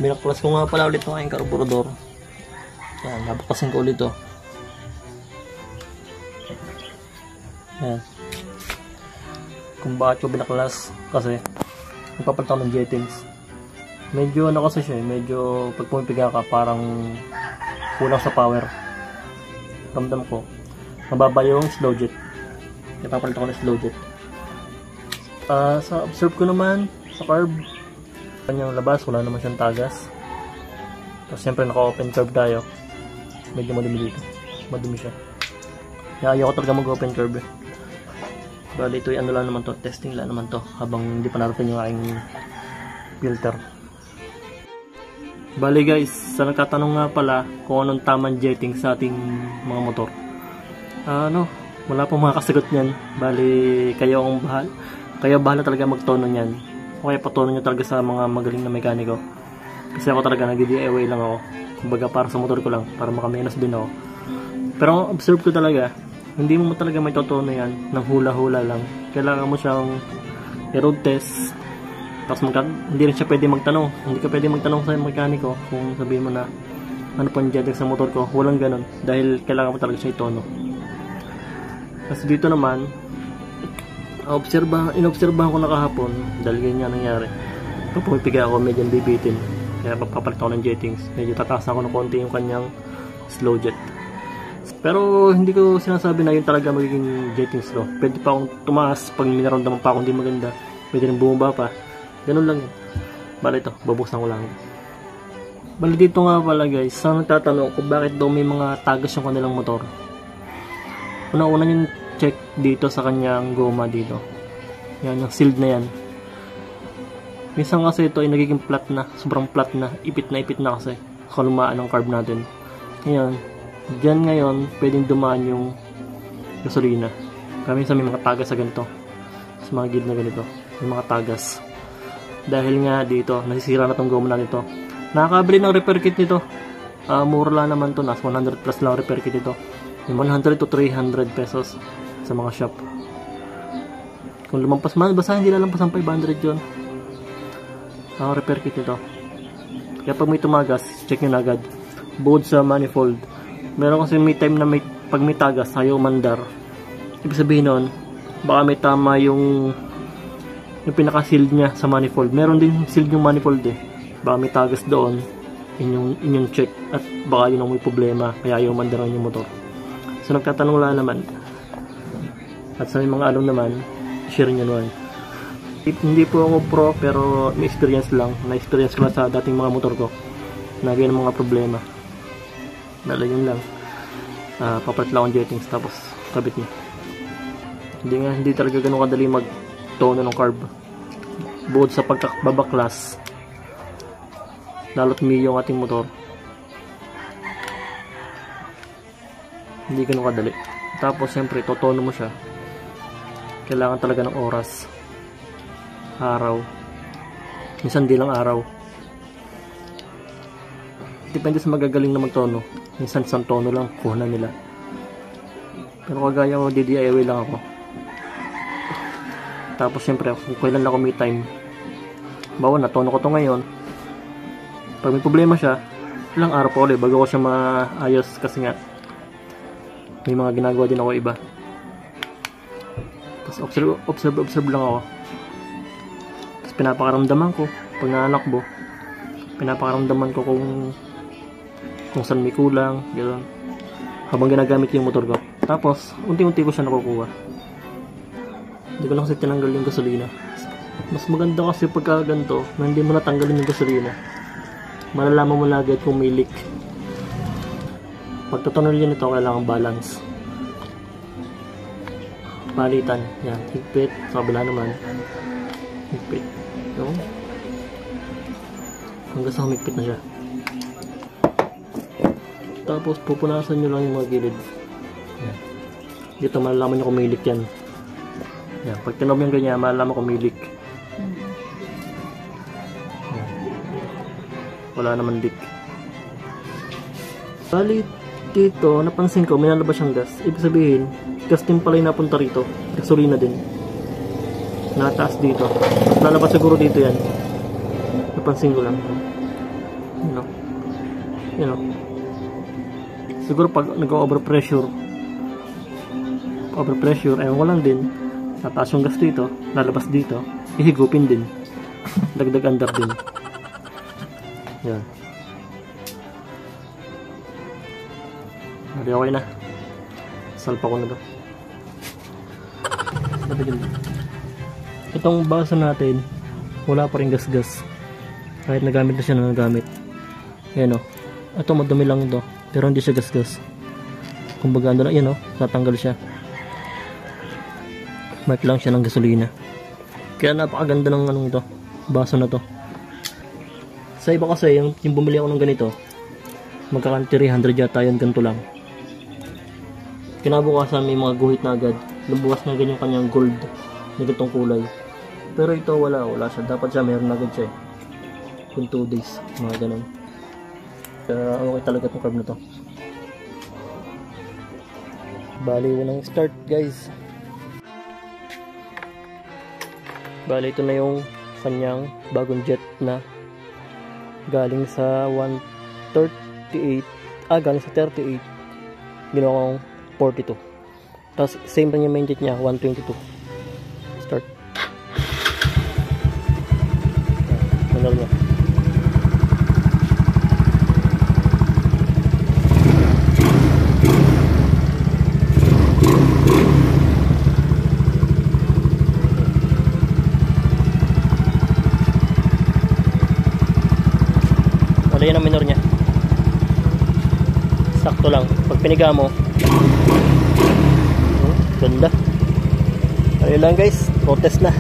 binaklas ko nga pala ulit ng aking karburador. Yan, nabakasin ko ulit to. Yan. Kung bakit ko binaklas, kasi nagpapalit ako ng jettings. Medyo ano kasi siya, medyo pag pumipiga ka parang kulang sa power. Ramdam ko mababa yung slow jet. Ipapalit ako ng slow jet. Sa observe ko naman sa carb, kanyang labas wala naman siyang tagas. Tapos siyempre naka-open curve tayo. Medyo madumi dito, madumi siya. Kaya ayaw ko talaga mag-open curve. Bali ito ano lang naman to, testing lang naman to habang hindi pa narating yung aking filter. Bali guys, sa nagtatanong nga pala kung anong tamang jetting sa ating mga motor, wala pong mga kasagot niyan. Bali kayo bahala talaga magtono niyan. O kaya patono nyo talaga sa mga magaling na mekaniko. Kasi ako talaga nag-DIY lang ako. Kumbaga para sa motor ko lang, para makamenos din ako. Pero observe ko talaga, hindi mo talaga may totono yan ng hula-hula lang. Kailangan mo siyang i-road test. Tapos hindi rin siya pwede magtanong. Hindi ka pwede magtanong sa mekaniko kung sabihin mo na ano po yung jetting sa motor ko. Walang ganun. Dahil kailangan mo talaga siya itono. Kasi dito naman, inobserbahan ko na kahapon dahil ganyan nangyari. Pag pumipiga ako, medyo bibitin. Kaya papapalit ako ng jettings. Medyo tataas ako ng konti yung kanyang slow jet. Pero hindi ko sinasabi na yun talaga magiging jetting slow. Pwede pa akong tumaas pag minaramdaman pa akong hindi maganda. Pwede rin bumaba pa. Ganun lang yun. Bali ito, babuksan ko lang. Bali dito nga pala guys, sa nagtatanong kung bakit daw may mga tagas yung kanilang motor. Una-una yung check dito sa kanyang goma dito. Yan, yung sealed na yan. Minsan kasi ito ay nagiging flat na, sobrang flat na, ipit na kasi kalumaan ng carb natin. Ngayon, dyan ngayon, pwedeng dumaan yung gasolina. Kami sa may mga tagas sa ganito. Sa mga gilid na ganito. May mga tagas. Dahil nga dito, nasisira na tong goma na nito. Nakakabili ng repair kit nito. Mura lang naman to. Nasa 100 plus lang repair kit ito. Yung 100 to 300 pesos sa mga shop. Kung lumampas man, basta hindi lalampas ang 500 yun. Repair kit nito. Kaya pag may tumagas, check nyo na agad. Bukod sa manifold, meron kasi may time na pag may tagas, ayaw mandar. Ibig sabihin nun, baka may tama yung pinaka-sealed niya sa manifold. Meron din sealed yung manifold eh. Baka may tagas doon, inyong check. At baka yun ang may problema, kaya ayaw mandaran yung motor. So nagtatanong lang naman. At sa mga alam naman, share nyo naman. Hindi po ako pro, pero may experience lang. Na-experience ko lang sa dating mga motor ko. Naging mga problema. Dala yun lang. Papalit lang ang jettings tapos kabit niya. Hindi talaga ganun kadali mag-tono ng carb. Bukod sa pagkababaklas, lalot mi yung ating motor. Hindi ganun kadali. Tapos siyempre, totono mo siya. Kailangan talaga ng oras. Araw. Minsan di lang araw. Depende sa magagaling na magtono. Minsan isang tono lang kuha na nila. Pero kagaya ko, DIY lang ako. Tapos siyempre kung kailan ako may time, bawa na tono ko to ngayon, pag may problema siya, ilang araw pa ulit bago ko siya maayos. Kasi nga may mga ginagawa din ako iba. Tapos observe lang ako. Tapos pinapakaramdaman ko pag nanakbo, pinapakaramdaman ko kung saan may kulang, gano'n, habang ginagamit yung motor ko. Tapos unti-unti ko siya nakukuha. Hindi ko lang kasi tinanggal yung gasolina. Mas maganda kasi pagka ganito na hindi mo natanggalin yung gasolina. Malalaman mo lagi kung may leak. Pagtutunnel yun ito, kailangan balance. Palitan. Yan, higpit. Sa kabila naman, higpit. So, hanggang sa humigpit na siya. Tapos pupunasan nyo lang yung mga gilid. Yan. Dito malalaman nyo kung may leak yan. Yan. Pag tinob yung ganyan, malalaman kung may leak. Yan. Wala naman leak. Bali dito, napansin ko may nalabas siyang gas. Ibig sabihin, gas din pala yung napunta rito. Gasolina din. Nataas dito. Lalabas siguro dito yan. Napansin ko lang. You know. Siguro pag nag-overpressure, ayun ko lang din, tataas yung gas dito, lalabas dito, ihigupin din, dagdag under din. Yan. Okay na. Salpa ko na to. Itong baso natin, wala pa rin gas-gas. Kahit nagamit na siya na nagamit. Ayan o. Ito madumi lang ito. Pero hindi siya gas-gas. Kumbaga ano na, yun o. Natanggal siya. Mark lang siya ng gasolina. Kaya napakaganda ng anong ito. Baso na to. Sa iba kasi, yung bumili ako ng ganito, magkakan 300 yata yun, ganito lang. Kinabukasan may mga guhit na agad. Lumbukas na ganyan kanyang gold na ganitong kulay. Pero ito wala siya. Dapat siya meron agad siya. Kung 2 days, mga ganun. Kaya okay talaga itong carb na to. Bali, unang start guys. Bali, ito na yung kanyang bagong jet na galing sa 138, galing sa 38 ginawa kong 42. Tapos same pa yung main jet niya, 122. Start. Manual niya. Wala yan ang minor niya. Sakto lang. Pag piniga mo, ganda. Ayun lang guys, protest na.